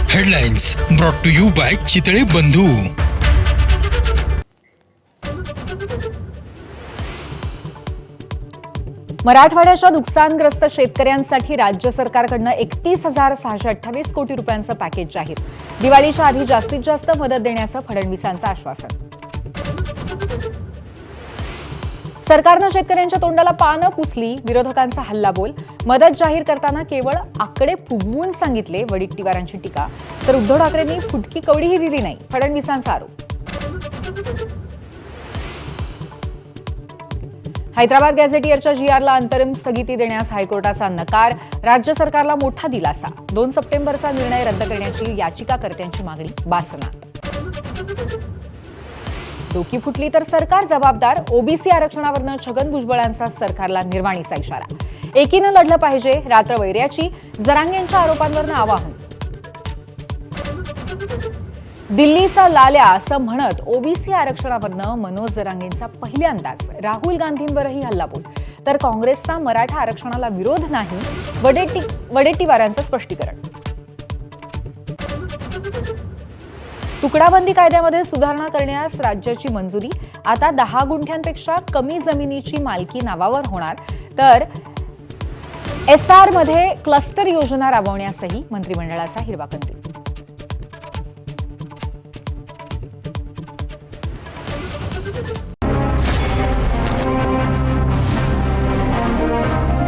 Headlines brought to you by Chitale Bandhu. मराठवाड्याच्या नुकसानग्रस्त शेतकऱ्यांसाठी राज्य सरकारकडून 31,628 कोटी रुपयांचं पॅकेज जाहीर. दिवाळीच्या आधी जास्तीत जास्त मदत देण्याचं फडणवीसांचं आश्वासन. सरकारनं शेतकऱ्यांच्या तोंडाला पानं पुसली, विरोधकांचा हल्लाबोल. मदत जाहीर करताना केवळ आकडे फुगवून सांगितले, वडेट्टीवारांची टीका. तर उद्धव ठाकरेंनी फुटकी कवडीही दिली नाही, फडणवीसांचा आरोप. हैदराबाद गॅझेटियरच्या जीआरला अंतरिम स्थगिती देण्यास हायकोर्टाचा नकार. राज्य सरकारला मोठा दिलासा. 2 सप्टेंबरचा निर्णय रद्द करण्याची याचिकाकर्त्यांची मागणी बासनात. डोकी फुटली तर सरकार जबाबदार. ओबीसी आरक्षणावरनं छगन भुजबळांचा सरकारला निर्वाणीचा इशारा. एकीनं लढलं पाहिजे, रात्र वैर्याची. जरांगेंच्या आरोपांवरनं आवाहन. दिल्लीचा लाल्या असं म्हणत ओबीसी आरक्षणावरनं मनोज जरांगेंचा पहिल्यांदाच राहुल गांधींवरही हल्लाबोल. तर काँग्रेसचा मराठा आरक्षणाला विरोध नाही, वडेट्टीवारांचं स्पष्टीकरण. तुकडाबंदी कायद्यामध्ये सुधारणा करण्यास राज्याची मंजुरी. आता 10 गुंठ्यांपेक्षा कमी जमिनीची मालकी नावावर होणार. तर एसआरमध्ये क्लस्टर योजना राबवण्यासही मंत्रिमंडळाचा हिरवा कंदील.